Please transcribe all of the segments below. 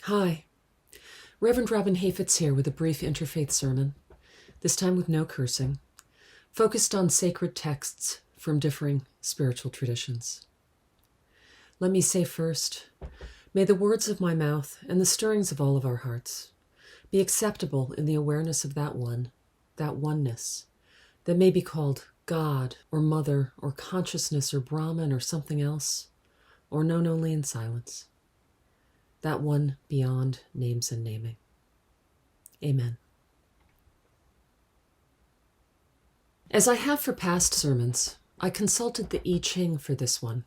Hi, Reverend Robin Hafetz here with a brief Interfaith sermon, this time with no cursing, focused on sacred texts from differing spiritual traditions. Let me say first, may the words of my mouth and the stirrings of all of our hearts be acceptable in the awareness of that one, that oneness, that may be called God or Mother or consciousness or Brahman or something else, or known only in silence. That one beyond names and naming. Amen. As I have for past sermons, I consulted the I Ching for this one,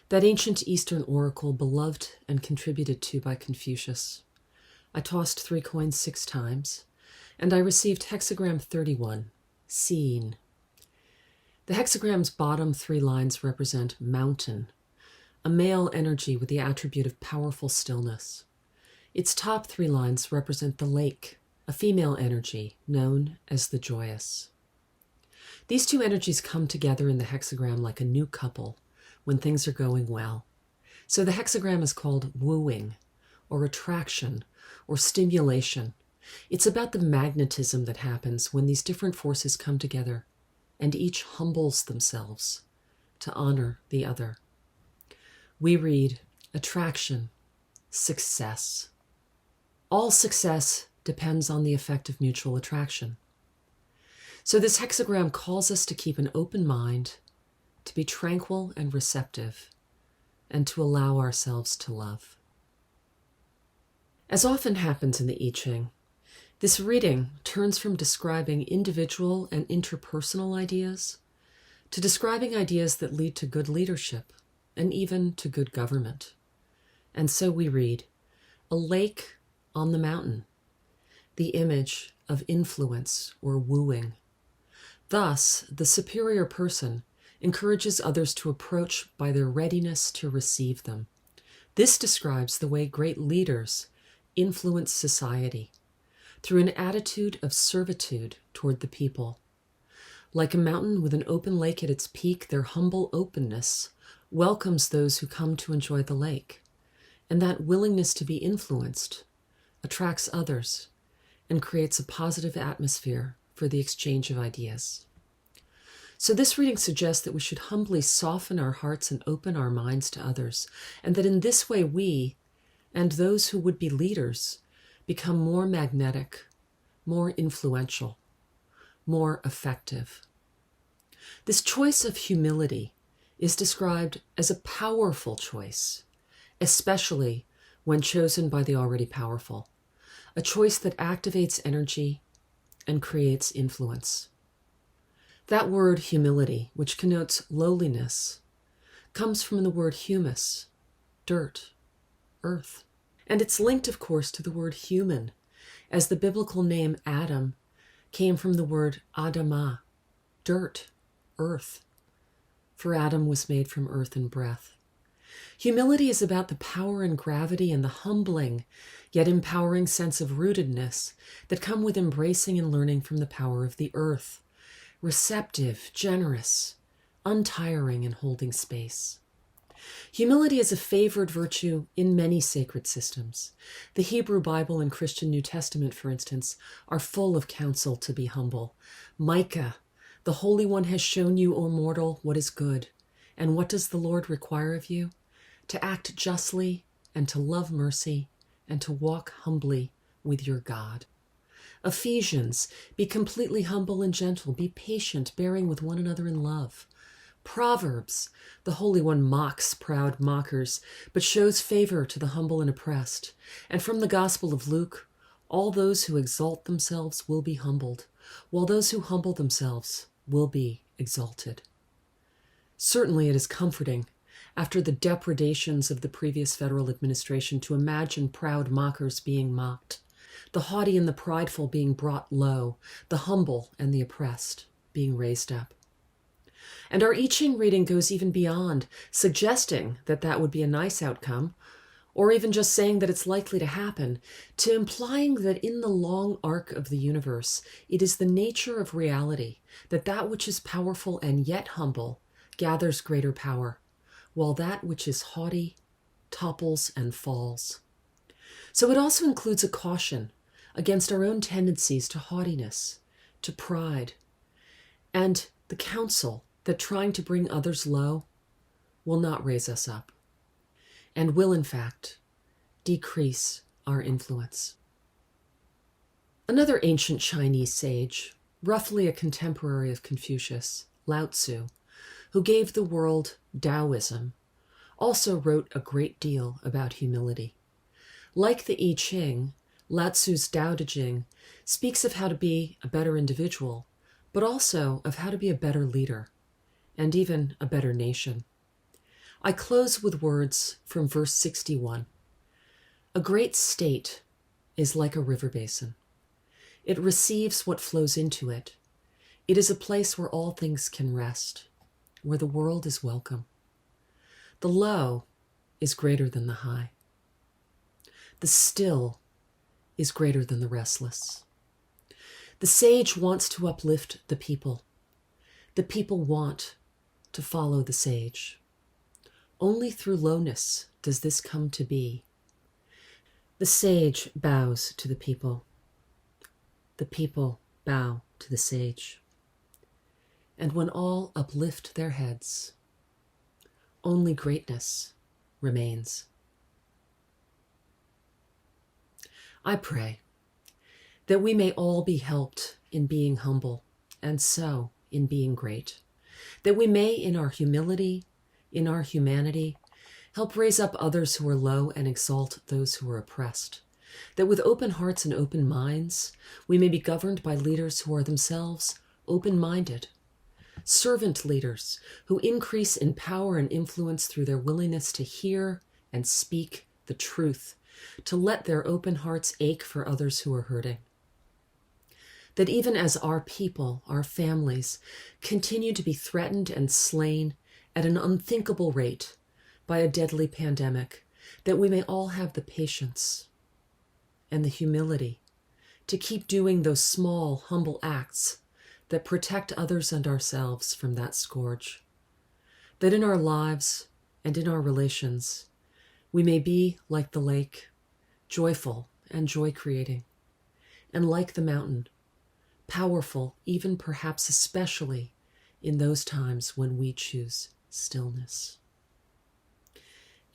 that ancient Eastern oracle beloved and contributed to by Confucius. I tossed 3 coins 6 times, and I received hexagram 31, seen. The hexagram's bottom 3 lines represent mountain, a male energy with the attribute of powerful stillness. Its top 3 lines represent the lake, a female energy known as the joyous. These 2 energies come together in the hexagram like a new couple when things are going well. So the hexagram is called wooing, or attraction, or stimulation. It's about the magnetism that happens when these different forces come together, and each humbles themselves to honor the other. We read attraction, success. All success depends on the effect of mutual attraction. So this hexagram calls us to keep an open mind, to be tranquil and receptive, and to allow ourselves to love. As often happens in the I Ching, this reading turns from describing individual and interpersonal ideas to describing ideas that lead to good leadership and even to good government. And so we read, a lake on the mountain, the image of influence or wooing. Thus, the superior person encourages others to approach by their readiness to receive them. This describes the way great leaders influence society through an attitude of servitude toward the people. Like a mountain with an open lake at its peak, their humble openness welcomes those who come to enjoy the lake, and that willingness to be influenced attracts others and creates a positive atmosphere for the exchange of ideas. So this reading suggests that we should humbly soften our hearts and open our minds to others, and that in this way we, and those who would be leaders, become more magnetic, more influential, more effective. This choice of humility is described as a powerful choice, especially when chosen by the already powerful, a choice that activates energy and creates influence. That word humility, which connotes lowliness, comes from the word humus, dirt, earth. And it's linked, of course, to the word human, as the biblical name Adam came from the word Adamah, dirt, earth. For Adam was made from earth and breath. Humility is about the power and gravity and the humbling, yet empowering sense of rootedness that come with embracing and learning from the power of the earth, receptive, generous, untiring, and holding space. Humility is a favored virtue in many sacred systems. The Hebrew Bible and Christian New Testament, for instance, are full of counsel to be humble. Micah, the Holy One has shown you, O mortal, what is good. And what does the Lord require of you? To act justly and to love mercy and to walk humbly with your God. Ephesians, be completely humble and gentle. Be patient, bearing with one another in love. Proverbs, the Holy One mocks proud mockers, but shows favor to the humble and oppressed. And from the Gospel of Luke, all those who exalt themselves will be humbled, while those who humble themselves will be exalted. Certainly it is comforting, after the depredations of the previous federal administration, to imagine proud mockers being mocked, the haughty and the prideful being brought low, the humble and the oppressed being raised up. And our I Ching reading goes even beyond suggesting that that would be a nice outcome, or even just saying that it's likely to happen, to implying that in the long arc of the universe, it is the nature of reality that that which is powerful and yet humble gathers greater power, while that which is haughty topples and falls. So it also includes a caution against our own tendencies to haughtiness, to pride, and the counsel that trying to bring others low will not raise us up, and will, in fact, decrease our influence. Another ancient Chinese sage, roughly a contemporary of Confucius, Lao Tsu, who gave the world Taoism, also wrote a great deal about humility. Like the I Ching, Lao Tsu's Tao Te Ching speaks of how to be a better individual, but also of how to be a better leader, and even a better nation. I close with words from verse 61. A great state is like a river basin. It receives what flows into it. It is a place where all things can rest, where the world is welcome. The low is greater than the high. The still is greater than the restless. The sage wants to uplift the people. The people want to follow the sage. Only through lowness does this come to be. The sage bows to the people. The people bow to the sage. And when all uplift their heads, only greatness remains. I pray that we may all be helped in being humble, and so in being great. That we may, in our humility, in our humanity, help raise up others who are low and exalt those who are oppressed. That with open hearts and open minds, we may be governed by leaders who are themselves open-minded. Servant leaders who increase in power and influence through their willingness to hear and speak the truth, to let their open hearts ache for others who are hurting. That even as our people, our families, continue to be threatened and slain at an unthinkable rate by a deadly pandemic, that we may all have the patience and the humility to keep doing those small, humble acts that protect others and ourselves from that scourge. That in our lives and in our relations, we may be like the lake, joyful and joy-creating, and like the mountain, powerful, even perhaps especially in those times when we choose stillness.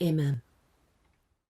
Amen.